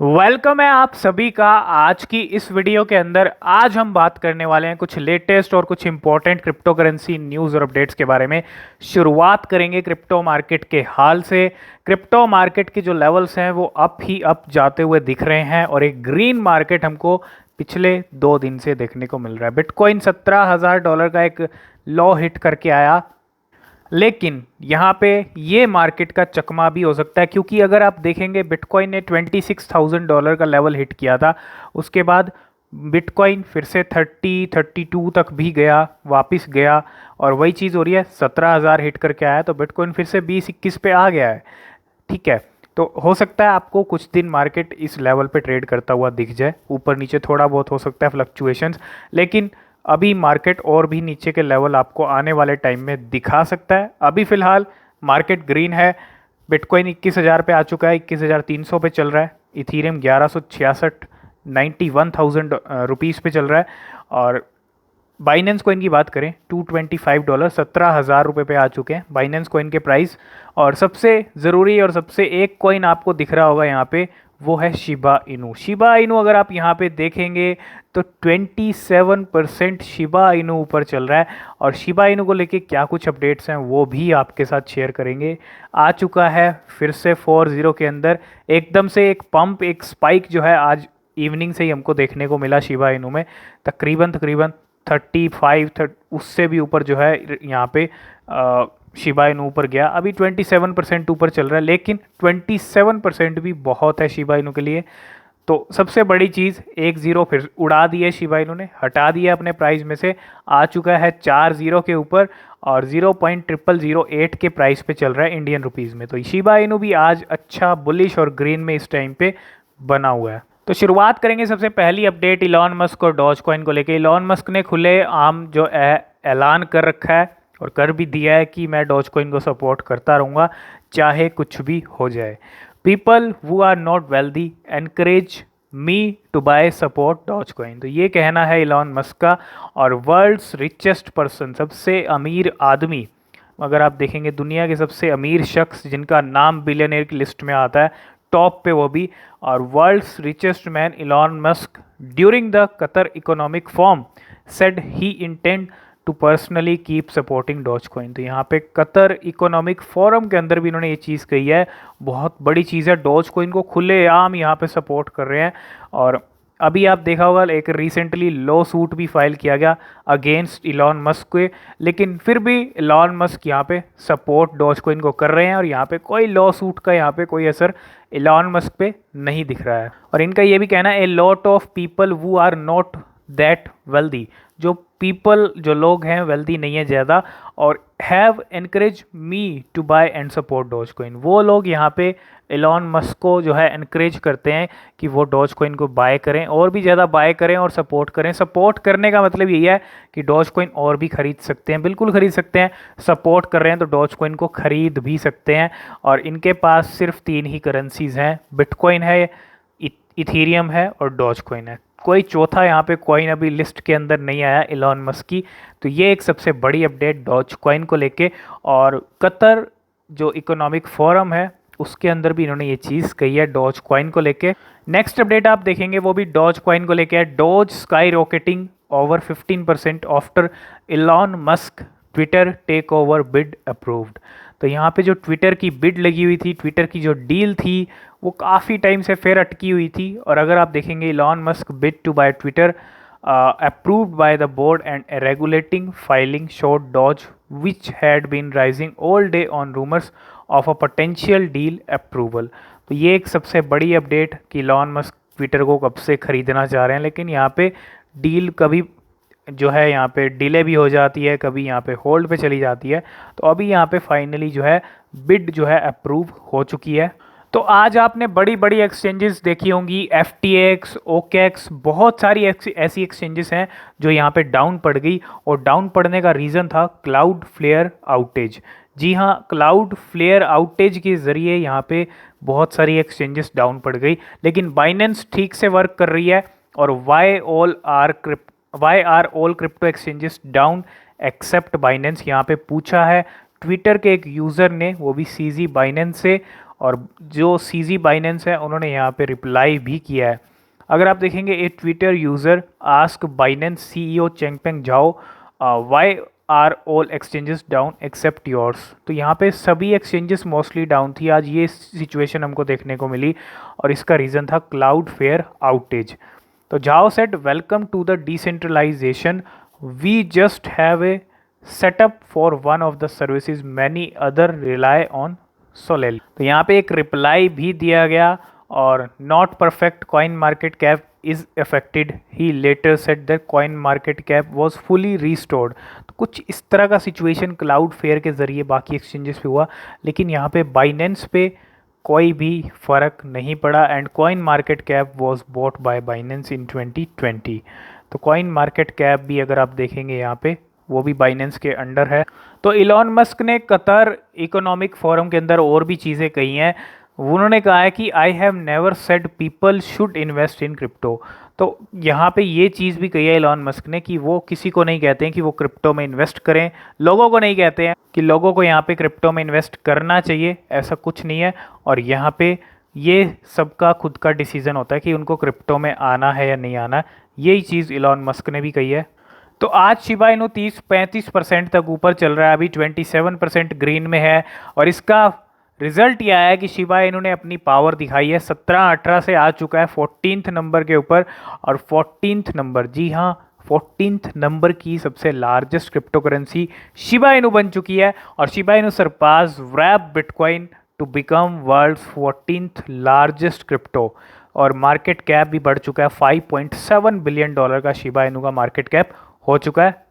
Welcome है आप सभी का आज की इस वीडियो के अंदर। आज हम बात करने वाले हैं कुछ लेटेस्ट और कुछ इंपॉर्टेंट क्रिप्टो करेंसी न्यूज़ और अपडेट्स के बारे में। शुरुआत करेंगे क्रिप्टो मार्केट के हाल से। क्रिप्टो मार्केट के जो लेवल्स हैं वो अप ही अप जाते हुए दिख रहे हैं और एक ग्रीन मार्केट हमको पिछले 2 दिन से देखने को मिल रहा है। बिटकॉइन $17,000 का एक लो हिट करके आया, लेकिन यहाँ पे ये मार्केट का चकमा भी हो सकता है, क्योंकि अगर आप देखेंगे बिटकॉइन ने $26,000 का लेवल हिट किया था। उसके बाद बिटकॉइन फिर से 32 तक भी गया, वापस गया और वही चीज़ हो रही है। 17,000 हिट करके आया तो बिटकॉइन फिर से 20-21 पे आ गया है। ठीक है, तो हो सकता है आपको कुछ दिन मार्केट इस लेवल पे ट्रेड करता हुआ दिख जाए। ऊपर नीचे थोड़ा बहुत हो सकता है फ्लक्चुएशंस, लेकिन अभी मार्केट और भी नीचे के लेवल आपको आने वाले टाइम में दिखा सकता है। अभी फ़िलहाल मार्केट ग्रीन है। बिटकॉइन 21,000 पे आ चुका है, 21,300 पे चल रहा है। इथीरियम 1166 91,000 रुपीज़ पे चल रहा है। और बाइनेंस कोइन की बात करें, $225 17,000 रुपये पे आ चुके हैं बाइनेंस कोइन के प्राइस। और सबसे ज़रूरी और सबसे एक कोइन आपको दिख रहा होगा यहाँ पे, वो है शिबा इनू। शिबा इनू अगर आप यहाँ पे देखेंगे तो 27% शिबा इनू ऊपर चल रहा है। और शिबा इनू को लेके क्या कुछ अपडेट्स हैं वो भी आपके साथ शेयर करेंगे। आ चुका है फिर से 40 के अंदर एकदम से एक पंप, एक स्पाइक जो है आज इवनिंग से ही हमको देखने को मिला शिबा इनू में। तकरीबन 35 उससे भी ऊपर जो है यहाँ पे शिबा इनू ऊपर गया। अभी 27% ऊपर चल रहा है, लेकिन 27% भी बहुत है शिबा इनू के लिए। तो सबसे बड़ी चीज़, एक ज़ीरो फिर उड़ा दिए शिबा इनू ने, हटा दिया अपने प्राइस में से, आ चुका है 4 ज़ीरो के ऊपर और 0.0008 के प्राइस पे चल रहा है इंडियन रुपीज़ में। तो शिबा इनू भी आज अच्छा बुलिश और ग्रीन में इस टाइम पे बना हुआ है। तो शुरुआत करेंगे सबसे पहली अपडेट इलॉन मस्क और डॉज कॉइन को लेके। इलॉन मस्क ने खुले आम जो ऐलान कर रखा है और कर भी दिया है कि मैं डॉज कॉइन को सपोर्ट करता रहूँगा चाहे कुछ भी हो जाए। People who are not wealthy encourage me to buy support Dogecoin, तो ये कहना है इलॉन मस्क का। और वर्ल्ड्स रिचेस्ट पर्सन, सबसे अमीर आदमी, अगर आप देखेंगे दुनिया के सबसे अमीर शख्स जिनका नाम बिलियनियर की लिस्ट में आता है, टॉप पे वो भी, और world's richest man Elon Musk during the Qatar economic forum said he intend to personally keep supporting Dogecoin. तो यहाँ पे कतर इकोनॉमिक फोरम के अंदर भी इन्होंने ये चीज़ कही है। बहुत बड़ी चीज़ है, डॉज कॉइन को खुलेआम यहाँ पे सपोर्ट कर रहे हैं। और अभी आप देखा होगा एक रिसेंटली लॉ सूट भी फाइल किया गया अगेंस्ट इलॉन मस्क के, लेकिन फिर भी इलॉन मस्क यहाँ पे सपोर्ट डॉज कॉइन को कर रहे हैं और यहाँ पे कोई लॉ सूट का यहाँ पे कोई असर इलॉन मस्क पे नहीं दिख रहा है। और इनका ये भी कहना है, a lot of people who are not that wealthy, जो पीपल जो लोग हैं वेल्दी नहीं है ज़्यादा, और have encourage me to buy and support Dogecoin, वो लोग यहाँ पे एलॉन मस्क को जो है एनकरेज करते हैं कि वो डॉज कॉइन को बाय करें और भी ज़्यादा बाय करें और सपोर्ट करें। सपोर्ट करने का मतलब यही है कि डॉज कॉइन और भी खरीद सकते हैं, बिल्कुल खरीद सकते हैं। सपोर्ट कर रहे हैं तो डॉज कॉइन को खरीद भी सकते हैं। और इनके पास सिर्फ 3 ही करेंसीज़ हैं, बिटकॉइन है, इथीरियम है और डॉज कॉइन है। कोई चौथा यहाँ पे कॉइन अभी लिस्ट के अंदर नहीं आया एलॉन मस्क की। तो ये एक सबसे बड़ी अपडेट डॉज कॉइन को लेके। और कतर जो इकोनॉमिक फोरम है उसके अंदर भी इन्होंने ये चीज़ कही है डॉज कॉइन को लेके। नेक्स्ट अपडेट आप देखेंगे वो भी डॉज कॉइन को लेके है। Doge skyrocketing over 15% after Elon Musk Twitter takeover bid approved. तो यहाँ पे जो ट्विटर की बिड लगी हुई थी, ट्विटर की जो डील थी, वो काफ़ी टाइम से फिर अटकी हुई थी। और अगर आप देखेंगे Elon Musk bid to buy Twitter approved by the board and regulating filing showed Doge which had been rising all day on rumours of a potential deal approval. तो ये एक सबसे बड़ी अपडेट कि इलॉन मस्क ट्विटर को कब से ख़रीदना चाह रहे हैं, लेकिन यहाँ पे डील कभी जो है यहाँ पे डिले भी हो जाती है, कभी यहाँ पे होल्ड पे चली जाती है। तो अभी यहाँ पे फाइनली जो है बिड जो है अप्रूव हो चुकी है। तो आज आपने बड़ी बड़ी एक्सचेंजेस देखी होंगी, FTX, OKX, बहुत सारी ऐसी एक्सचेंजेस हैं जो यहाँ पे डाउन पड़ गई। और डाउन पड़ने का रीज़न था क्लाउड फ्लेयर आउटेज। जी हाँ, क्लाउड फ्लेयर आउटेज के ज़रिए यहाँ पे बहुत सारी एक्सचेंजेस डाउन पड़ गई, लेकिन बाइनेंस ठीक से वर्क कर रही है। और why are all crypto exchanges down except Binance, यहाँ पे पूछा है ट्विटर के एक यूज़र ने, वो भी CZ बाइनेंस से। और जो सीजी बाइनेंस है उन्होंने यहाँ पे रिप्लाई भी किया है। अगर आप देखेंगे a Twitter user ask Binance CEO Changpeng Zhao why are all exchanges down except yours. तो यहाँ पे सभी एक्सचेंजेस मोस्टली डाउन थी आज, ये सिचुएशन हमको देखने को मिली और इसका रीज़न था क्लाउड फेयर आउटेज। तो Zhao said welcome to the decentralization, we just have a setup for one of the services many other rely on solely. तो यहाँ पे एक रिप्लाई भी दिया गया और not perfect coin market cap is affected, he later said that coin market cap was fully restored. तो कुछ इस तरह का सिचुएशन क्लाउड फेयर के ज़रिए बाकी एक्सचेंजेस पे हुआ, लेकिन यहाँ पे बाइनेंस पे कोई भी फ़र्क नहीं पड़ा and coin market cap was bought by Binance in 2020। तो कॉइन मार्केट कैप भी अगर आप देखेंगे यहाँ पे वो भी बाइनेंस के अंडर है। तो इलॉन मस्क ने कतर इकोनॉमिक फोरम के अंदर और भी चीज़ें कही हैं। उन्होंने कहा है कि I have never said people should invest in crypto. तो यहाँ पे ये चीज़ भी कही है इलॉन मस्क ने कि वो किसी को नहीं कहते हैं कि वो क्रिप्टो में इन्वेस्ट करें, लोगों को नहीं कहते हैं कि लोगों को यहाँ पे क्रिप्टो में इन्वेस्ट करना चाहिए, ऐसा कुछ नहीं है। और यहाँ पे ये सबका खुद का डिसीज़न होता है कि उनको क्रिप्टो में आना है या नहीं आना, यही चीज़ इलॉन मस्क ने भी कही है। तो आज शिबा इनू 30-35% तक ऊपर चल रहा है, अभी 27% ग्रीन में है और इसका रिजल्ट यह आया कि शिबा इनू ने अपनी पावर दिखाई है। 17-18 से आ चुका है 14th नंबर के ऊपर और 14th नंबर, जी हाँ 14th नंबर की सबसे largest crypto currency Shiba Inu बन चुकी है और Shiba Inu surpass wrap bitcoin to become world's 14th largest crypto और मार्केट कैप भी बढ़ चुका है। $5.7 बिलियन का शिबा इनू का मार्केट कैप हो चुका है।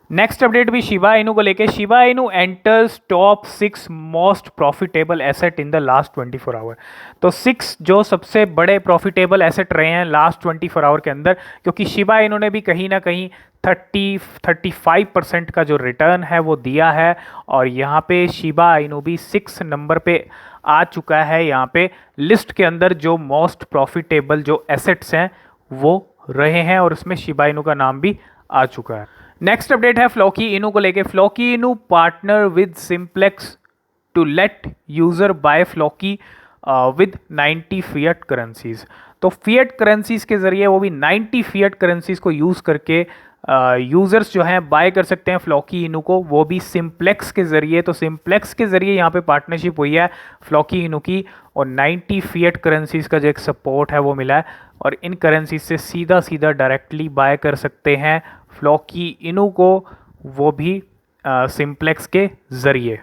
नेक्स्ट अपडेट भी शिबा इनू को लेके, Shiba Inu enters top 6 most profitable asset in the last 24 hour. तो 6 जो सबसे बड़े प्रॉफिटेबल एसेट रहे हैं लास्ट 24 आवर के अंदर, क्योंकि शिबा इनू ने भी कहीं ना कहीं 30-35% का जो रिटर्न है वो दिया है और यहाँ पे शिबा इनू भी 6 नंबर पे आ चुका है। यहाँ पे लिस्ट के अंदर जो मोस्ट प्रॉफिटेबल जो एसेट्स हैं वो रहे हैं और उसमें शिबा इनू का नाम भी आ चुका है। नेक्स्ट अपडेट है फ्लॉकी इनू को लेके, Floki Inu partner with Simplex to let user buy Floki with 90 fiat currencies. तो फिएट करेंसीज के ज़रिए वो भी 90 फिएट करेंसीज को यूज़ करके यूज़र्स जो हैं बाय कर सकते हैं फ्लॉकी इनू को, वो भी सिंप्लेक्स के ज़रिए। तो सिंप्लेक्स के ज़रिए यहाँ पे पार्टनरशिप हुई है फ्लॉकी इनू की और 90 फिएट करेंसीज का जो एक सपोर्ट है वो मिला है और इन करेंसीज से सीधा सीधा डायरेक्टली बाय कर सकते हैं फ्लॉकी इनू को, वो भी सिंप्लेक्स के ज़रिए।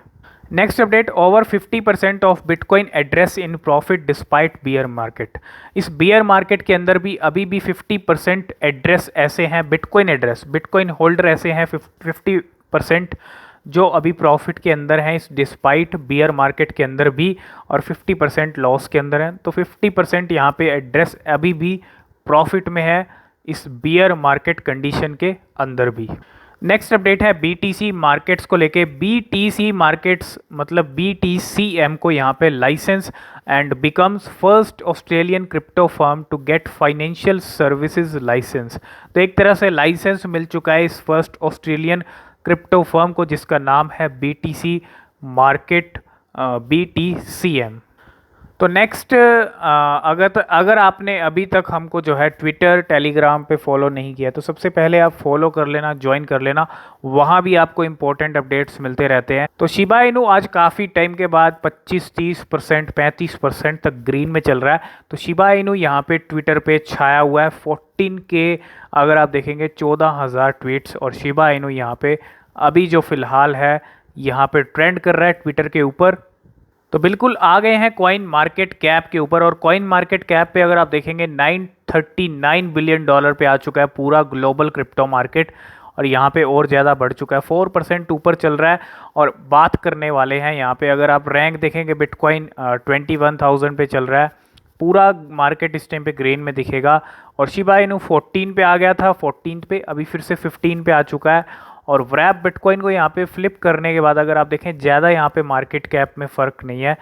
Next update, over 50% of bitcoin address in profit despite beer market. इस बियर मार्केट के अंदर भी अभी भी 50% एड्रेस ऐसे हैं, बिटकॉइन एड्रेस, बिटकॉइन होल्डर ऐसे हैं 50% जो अभी प्रॉफिट के अंदर हैं इस डिस्पाइट बियर मार्केट के अंदर भी और 50% लॉस के अंदर हैं। तो 50% यहाँ पे एड्रेस अभी भी प्रॉफिट में है इस बियर मार्केट कंडीशन के अंदर भी। नेक्स्ट अपडेट है BTC मार्केट्स को लेके, BTC मार्केट्स मतलब BTCM को यहाँ पे licence and becomes first Australian crypto firm to get financial services licence. तो एक तरह से लाइसेंस मिल चुका है इस फर्स्ट ऑस्ट्रेलियन क्रिप्टो फर्म को जिसका नाम है BTC मार्केट BTCM। तो नेक्स्ट अगर आपने अभी तक हमको जो है ट्विटर टेलीग्राम पे फॉलो नहीं किया तो सबसे पहले आप फॉलो कर लेना, ज्वाइन कर लेना, वहाँ भी आपको इंपॉर्टेंट अपडेट्स मिलते रहते हैं। तो शिबा इनू आज काफ़ी टाइम के बाद 25-30% 35% तक ग्रीन में चल रहा है। तो शिबा इनू यहाँ पे ट्विटर पे छाया हुआ है 14 के, अगर आप देखेंगे 14,000 ट्वीट्स और शिबा इनू यहाँ पे अभी जो फ़िलहाल है यहाँ पे ट्रेंड कर रहा है ट्विटर के ऊपर। तो बिल्कुल आ गए हैं कॉइन मार्केट कैप के ऊपर और कॉइन मार्केट कैप पे अगर आप देखेंगे $939 बिलियन पे आ चुका है पूरा ग्लोबल क्रिप्टो मार्केट और यहाँ पे और ज़्यादा बढ़ चुका है, 4% ऊपर चल रहा है। और बात करने वाले हैं यहाँ पे, अगर आप रैंक देखेंगे बिटकॉइन 21,000 पे चल रहा है, पूरा मार्केट इस टाइम पे ग्रीन में दिखेगा और शिबा इनू 14 पे आ गया था, 14 पे अभी फिर से 15 पे आ चुका है। और व्रैप बिटकॉइन को यहाँ पे फ्लिप करने के बाद अगर आप देखें ज़्यादा यहाँ पे मार्केट कैप में फ़र्क नहीं है,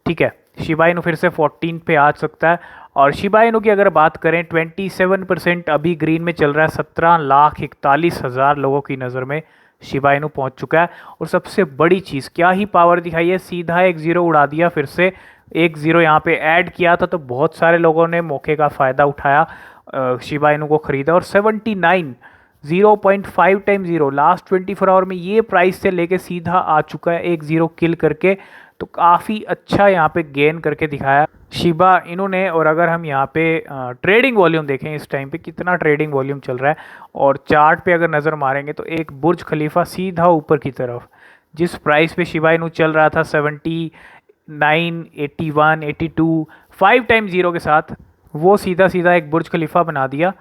ठीक है। शिबा इनू फिर से 14 पे आ सकता है और शिबा इनू की अगर बात करें 27% अभी ग्रीन में चल रहा है, 17,41,000 लोगों की नज़र में शिबा इनू पहुँच चुका है। और सबसे बड़ी चीज़ क्या ही पावर दिखाई है, सीधा एक ज़ीरो उड़ा दिया फिर से 1-0 यहाँ पे ऐड किया था, तो बहुत सारे लोगों ने मौके का फ़ायदा उठाया, शिबा इनू को ख़रीदा और 79 0.5 टाइम 0 लास्ट 24 आवर में ये प्राइस से लेके सीधा आ चुका है 1-0 किल करके। तो काफ़ी अच्छा यहाँ पे गेन करके दिखाया शिबा इनू ने। और अगर हम यहाँ पे ट्रेडिंग वॉल्यूम देखें इस टाइम पे कितना ट्रेडिंग वॉल्यूम चल रहा है, और चार्ट पे अगर नज़र मारेंगे तो एक बुर्ज खलीफा सीधा ऊपर की तरफ जिस प्राइस पे शिबा इनू चल रहा था 79 81 82 5 टाइम 0 के साथ, वो सीधा सीधा एक बुर्ज खलीफा बना दिया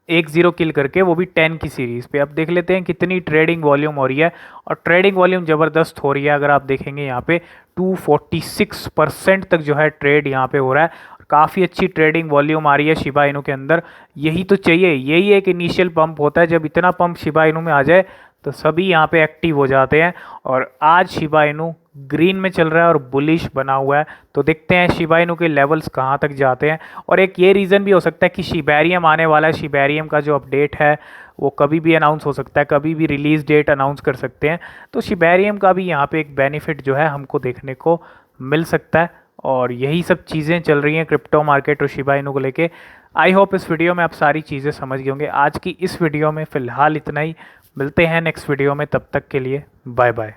1-0 किल करके, वो भी 10 की सीरीज़ पे। अब देख लेते हैं कितनी ट्रेडिंग वॉल्यूम हो रही है, और ट्रेडिंग वॉल्यूम ज़बरदस्त हो रही है। अगर आप देखेंगे यहाँ पे 246% तक जो है ट्रेड यहाँ पे हो रहा है, काफ़ी अच्छी ट्रेडिंग वॉल्यूम आ रही है शिबा इनू के अंदर। यही तो चाहिए, यही एक इनिशियल पंप होता है, जब इतना पंप शिबा इनू में आ जाए तो सभी यहाँ पे एक्टिव हो जाते हैं। और आज शिबा इनू ग्रीन में चल रहा है और बुलिश बना हुआ है, तो देखते हैं शिबा इनू के लेवल्स कहाँ तक जाते हैं। और एक ये रीज़न भी हो सकता है कि शिबेरियम आने वाला है, शिबेरियम का जो अपडेट है वो कभी भी अनाउंस हो सकता है, कभी भी रिलीज़ डेट अनाउंस कर सकते हैं, तो शिबेरियम का भी यहाँ पे एक बेनिफिट जो है हमको देखने को मिल सकता है। और यही सब चीज़ें चल रही हैं क्रिप्टो मार्केट और शिबा इनू को लेके। आई होप इस वीडियो में आप सारी चीज़ें समझ गए होंगे। आज की इस वीडियो में फ़िलहाल इतना ही, मिलते हैं नेक्स्ट वीडियो में, तब तक के लिए बाय बाय।